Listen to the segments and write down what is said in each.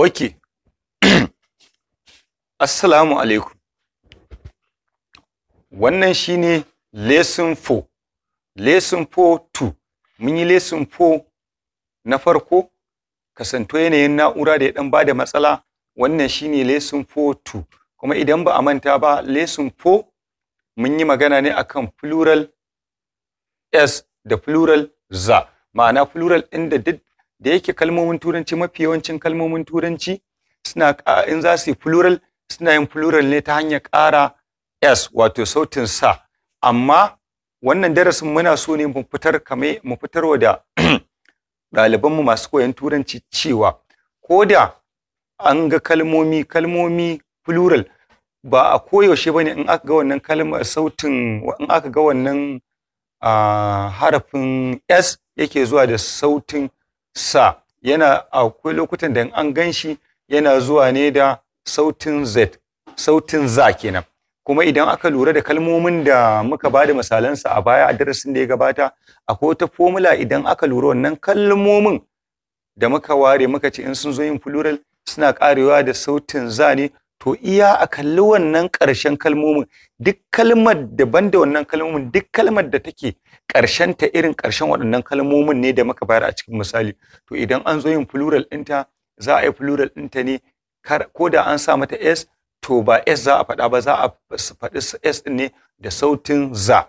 Okay. Assalamu alaikum. Wannan shine lesson 4. Lesson 4-2. Mun yi lesson 4 na farko, kasanto yanayin na'ura da ya dan bada matsala. Wannan shine lesson 4-2. Kuma idan ba a manta ba, lesson 4 mun yi magana ne akan plural s da plural za. Ma'ana plural ɗin da yake kalmomin turanci, mafi yawancin kalmomin turanci suna in za su yi plural suna yin plural ne ta hanyar ƙara s, wato sautin sa. Amma wannan darasin muna so ne mu fitarwa da ɗalibanmu masu koyon turanci cewa ko da an ga kalmomi plural, ba a koyaushe bane in aka ga wannan kalmar sautin, in aka ga wannan harafin s yake zuwa da sautin sa. Akwai lokutan da an gan shi yana zuwa ne da sautin z, sautin za kenan. Kuma idan aka lura da kalmomin da muka bada misalansa a baya a darasin da ya gabata, akwai wata formula idan aka lura wannan kalmomin da muka ware muka ce in sun zo yin plural suna karewa da sautin za ne, to iya a kalli wannan ƙarshen kalmomin, duk kalmar daban da wannan kalmomin, duk kalmar da take ƙarshen ta irin ƙarshen waɗannan kalmomin ne da muka bayar a cikin misali. To idan an zo yin plural ɗinta, za a yi plural ɗinta ne ko da an sa mata s, to ba s za a faɗa ba, za a faɗi s ɗin ne da sautin za.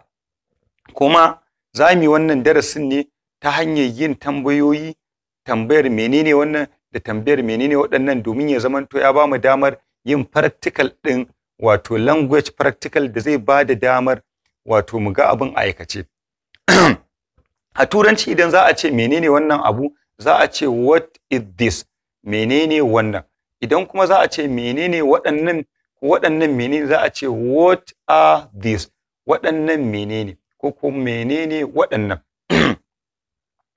Kuma za mu yi wannan darasin ne ta hanyar yin tambayoyi, tambayar menene wannan da tambayar menene waɗannan, domin ya zamanto ya ba mu damar yin practical ɗin, wato language practical da zai ba da damar wato mu ga abin aikace. A turanci idan za a ce menene wannan abu, za a ce what is this, menene wannan. Idan kuma za a ce menene waɗannan menene, za a ce what are these, waɗannan menene, ko kuma menene waɗannan.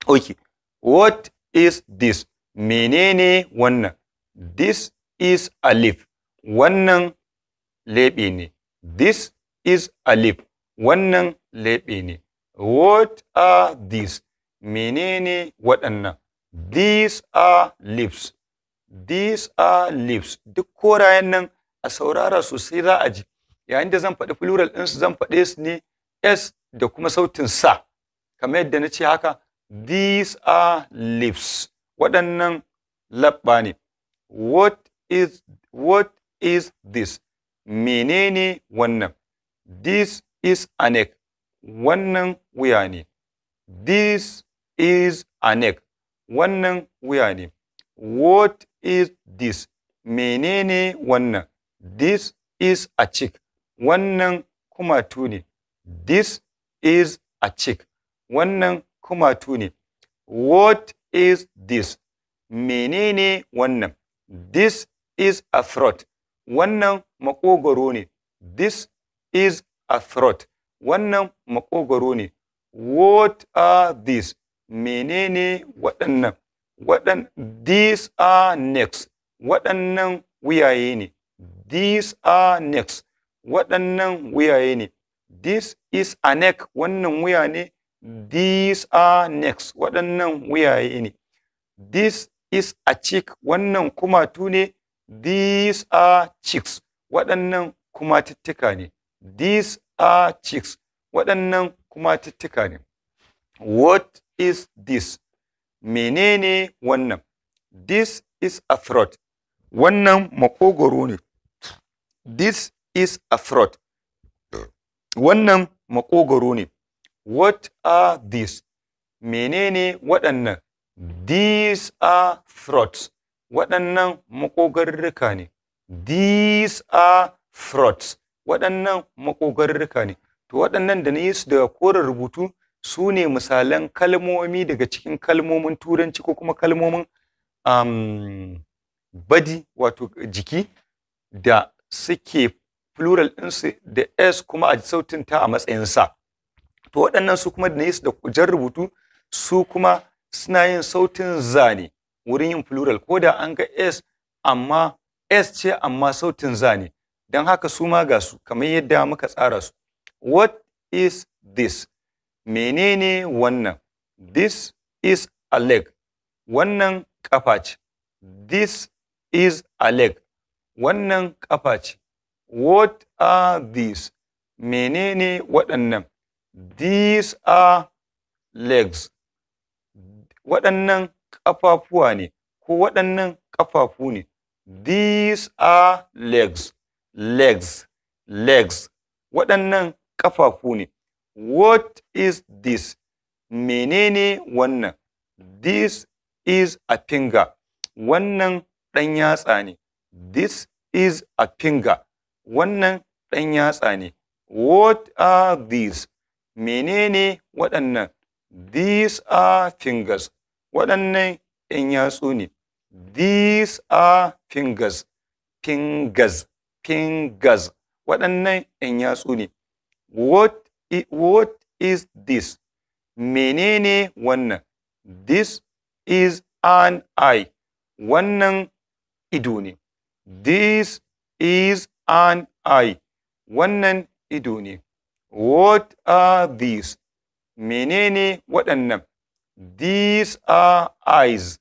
Okay, what is this, menene wannan. This is a leaf, wannan leɓe ne. This is a leaf, wannan leɓe ne. What are these, menene waɗannan. These are leaves, these are leaves. Duk korayen nan a saurara sosai za a ji. Yayin da zan faɗi plural ɗinsu, zan faɗe su ne s da kuma sautin sa, kamar yadda na ce haka. These are leaves, waɗannan laɓɓa ne. What is this, menene wannan. This is an egg, wannan wuya ne. This is an egg, wannan wuya ne. What is this, menene wannan. This is a chick, wannan kumatu ne. This is a chick, wannan kumatu ne. What is this, menene wannan. This is a throat, wannan maƙogwaro ne. This is a throat, wannan maƙogwaro ne. What are these, menene waɗannan. These are necks, waɗannan wuyaye ne. These are necks, waɗannan wuyaye ne. This is a neck, wannan wuya ne. These are necks, waɗannan wuyaye ne. This is a chick, wannan kumatu ne. These are chicks, waɗannan kumatuttuka ne. These are chicks, waɗannan kumatuttuka ne. What is this, menene wannan. This is a throat, wannan maƙogwaro ne. This is a throat, wannan maƙogwaro ne. What are these, menene waɗannan. These are throats, waɗannan maƙogwarruka ne. These are throats, waɗannan maƙogwarruka ne. To waɗannan da na yi su da koren rubutu su ne misalan kalmomi daga cikin kalmomin turanci, ko kuma kalmomin body, wato jiki, da suke plural ɗinsu da s kuma a sautin ta a matsayin sa. To waɗannan su kuma da na yi su da jan rubutu, su kuma suna yin sautin za ne wurin yin plural, ko da an ga s, amma s ce amma sautin za ne. Don haka su ma ga su kamar yadda muka tsara su. What is this, menene wannan. This is a leg, wannan ƙafa ce. This is a leg. Wannan ƙafa ce. What are these? Menene waɗannan? These are legs. Waɗannan ƙafafuwa ne, ko waɗannan ƙafafu ne. These are legs. Legs. Legs. Waɗannan ƙafafu ne. What is this? Menene wannan? This is a finger. Wannan ɗan yatsa ne. This is a finger. Wannan ɗan yatsa ne. What are these? Menene waɗannan? These are fingers. Waɗannan ‘yan yatsu ne. These are fingers. Fingers. Fingers. Waɗannan ‘yan yatsu ne. What is this? Menene wannan? This is an eye. Wannan ido ne. This is an eye. Wannan ido ne. What are these? Menene waɗannan? These are eyes.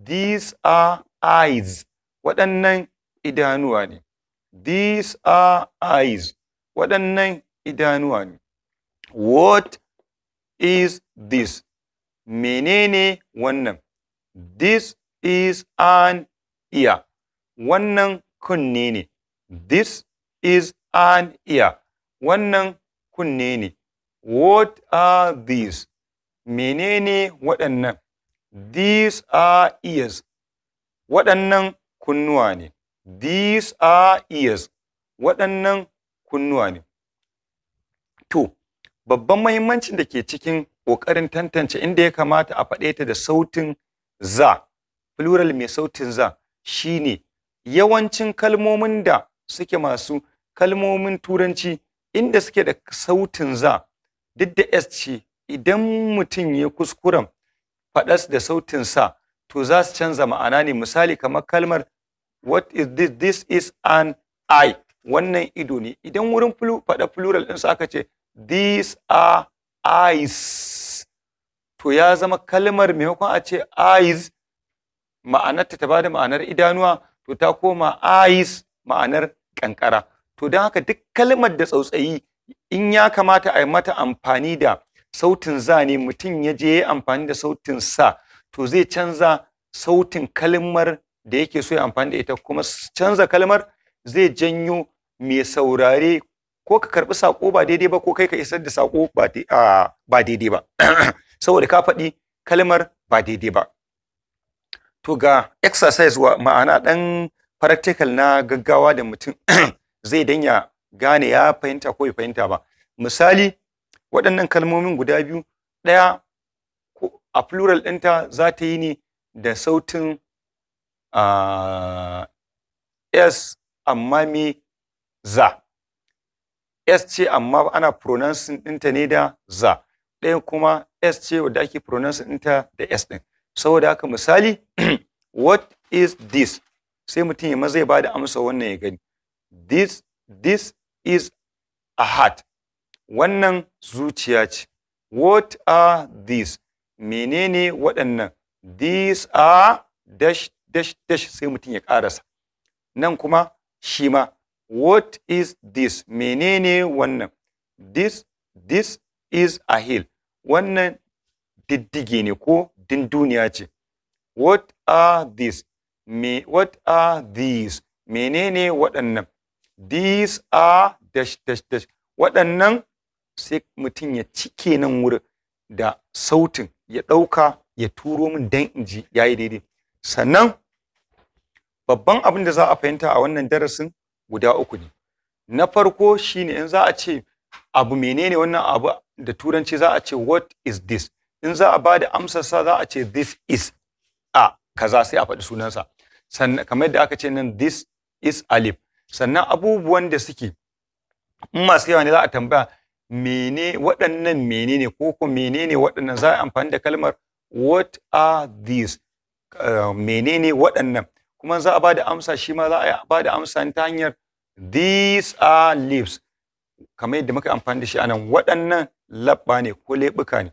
These are eyes. Waɗannan idanuwa ne. These are eyes. Waɗannan idanuwa ne. What is this? Menene wannan? This is an ear. Wannan kunne ne. This is an ear. Wannan kunne ne. What are these? Menene waɗannan? These are ears. Waɗannan kunnuwa ne. These are ears. Waɗannan kunnuwa ne. To, babban mahimmancin da ke cikin ƙoƙarin tantance inda ya kamata a faɗe ta da sautin za, plural mai sautin za, shine yawancin kalmomin da suke masu kalmomin turanci inda suke da sautin za, duk da S ce, idan mutum ya kuskuren faɗas da sautin sa, to za su canza ma'ana ne. Misali kamar kalmar what is this? This is an eye. Wannan ido ne. Idan wurin faɗa plural ɗinsa aka ce these are eyes, to ya zama kalmar maimakon a ce eyes ma'anarta ta bada ma'anar idanuwa, to ta koma eyes ma'anar kankara. To don haka duk kalmar da tsautsayi in ya kamata a yi mata amfani da sautin za ne, mutum ya je ya amfani da sautin sa, to zai canza sautin kalmar da yake so ya amfani da ita, kuma canza kalmar zai janyo mai saurare ko ka karɓi saƙo ba daidai ba, ko kai ka isar da saƙo ba daidai ba saboda ka faɗi kalmar ba daidai ba. To ga exercise ma'ana ɗan practical na gaggawa da mutum zai danya gane ya fahimta ko bai fahimta ba. Misali, waɗannan kalmomin guda biyu, ɗaya a plural ɗinta za ta yi ne da sautin S amma me za. S ce amma ana pronouncing ɗinta ne da za. Ɗayan kuma S ce wadda ake pronouncing ɗinta da S ɗin. Saboda haka misali, what is this? Sai mutum ya maza ya bada amsa wannan ya gani. This is a heart. Wannan zuciya ce. What are these? Menene waɗannan? These are dash dash dash, sai mutum ya ƙarasa. Nan kuma shi ma what is this? Menene wannan? This is a hill. Wannan diddige ne ko dunduniya ce. What are these? What are these? Menene waɗannan? These are dash dash dash. Waɗannan sai mutum ya cike nan wurin da sautin, ya ɗauka ya turo min dan in ji yayi daidai. Sannan babban abin da za a fahimta a wannan darasin guda uku ne. Na farko shine in za a ce abu menene wannan abu da turanci za a ce what is this? In za a bada amsar sa za a ce this is a kaza, sai a faɗi sunansa. Sannan kamar yadda aka ce nan this is alif. Sannan abubuwan da suke in masu yawa ne za a tambaya waɗannan menene, ko ko menene waɗannan, za a amfani da kalmar what are these? Menene waɗannan? Kuma za a bada amsa, shi ma za a bada amsa ta hanyar these are leaves, kamar yadda muka amfani da shi anan. Waɗannan labba ne ko leɓuka ne.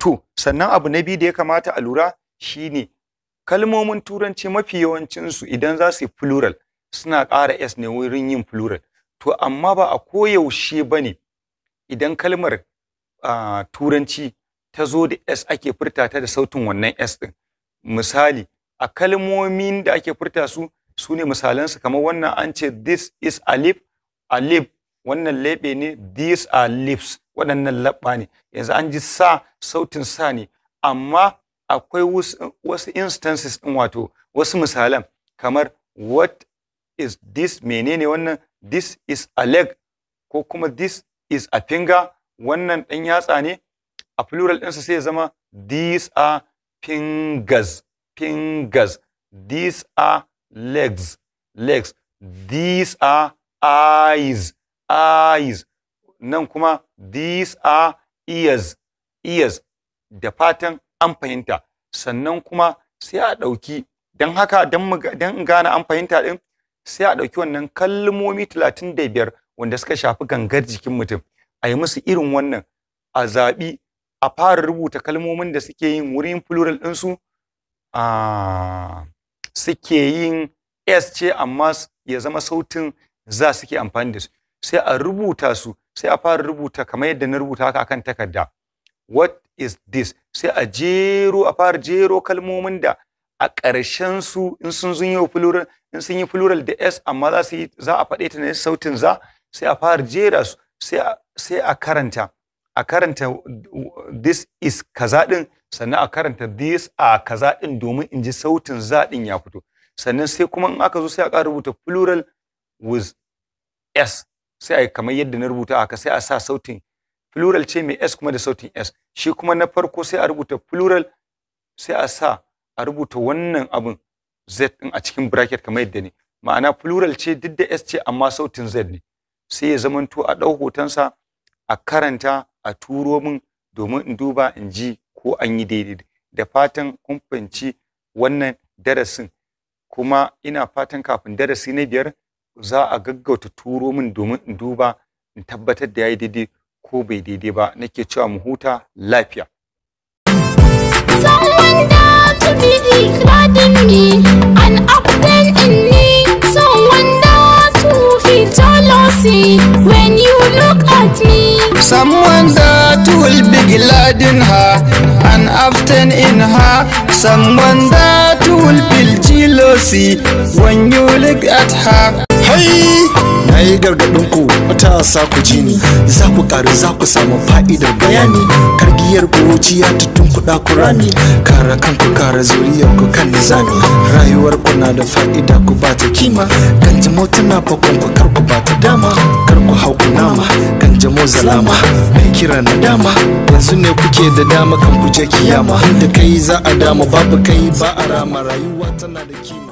To sannan abu na biyu da ya kamata a lura shine kalmomin turanci mafi yawancinsu idan za su yi plural suna ƙara s ne wurin yin plural. To amma ba a koyaushe ba ne idan kalmar turanci ta zo da s ake furta ta da sautin wannan s ɗin. Misali, a kalmomin da ake furta su ne misalansu kamar wannan an ce this is a lip, wannan leɓe ne, these are lips, waɗannan laɓɓa ne. Yanzu an ji sa, sautin sa ne, amma akwai wasu instances ɗin, wato wasu misalan kamar what is this, menene wannan, this is a leg, ko kuma this is a finger, wannan ɗan yatsa ne. A plural ɗinsa sai ya zama these are fingers, these are legs, these are eyes, nan kuma these are ears. Da fatan an fahimta. Sannan kuma sai a ɗauki, don haka don gane an fahimta ɗin, sai a ɗauki wannan kalmomi 35 wanda suka shafi gangar jikin mutum, a yi musu irin wannan, a zaɓi a fara rubuta kalmomin da suke yin wurin plural ɗinsu suke yin s ce amma ya zama sautin za suke amfani da su, sai a rubuta su, sai a fara rubuta kamar yadda na rubuta haka akan takarda. What is this? Sai a fara jero kalmomin da a ƙarshen su in sun yi plural da s amma za a faɗe ta ne sautin za, sai a fara jera su, sai a karanta this is kaza ɗin, sannan a karanta this are kaza ɗin domin in ji sautin za ɗin ya fito. Sannan sai kuma in aka zo sai a ƙara rubuta plural with s, sai a yi kamar yadda na rubuta haka, sai a sa sautin plural ce mai s kuma da sautin s. Shi kuma na farko sai a rubuta plural, sai a rubuta wannan abin z ɗin a cikin bracket kamar yadda ne, ma'ana plural ce duk da s ce amma sautin z ne. Sai ya zamanto a ɗau hotonsa a karanta a turo min domin in duba in ji ko an yi daidai. Da fatan kun fahimci wannan darasin, kuma ina fatan kafin darasi na 5 za a gaggauta turo min domin in duba in tabbatar da yayi daidai ko bai daidai ba. Nake cewa mu huta lafiya. Someone there to be declaring me an update in me. Someone there to feel jealousy when you look at me. Someone that will be glad in her and often in her. Someone that will feel jealousy when you look at her. Hey! Na yi gargaɗin ku matasa ku ji ni, za ku ƙaru za ku samu fa'idar bayani. Kargiyar kuruciya ta tunkuɗa ku rami, kare kanku kare zuriyar ku kan nizami. Rayuwar ku na da fa'ida ku ba ta kima, kanjamau tana fakon ku kar ku ba ta dama. Kar ku hau ku nama, kanjamau zalama, mai kira na dama. Yanzu ne kuke da dama kan ku je kiyama, da kai za a dama, babu kai ba a rama. Rayuwa tana da kima.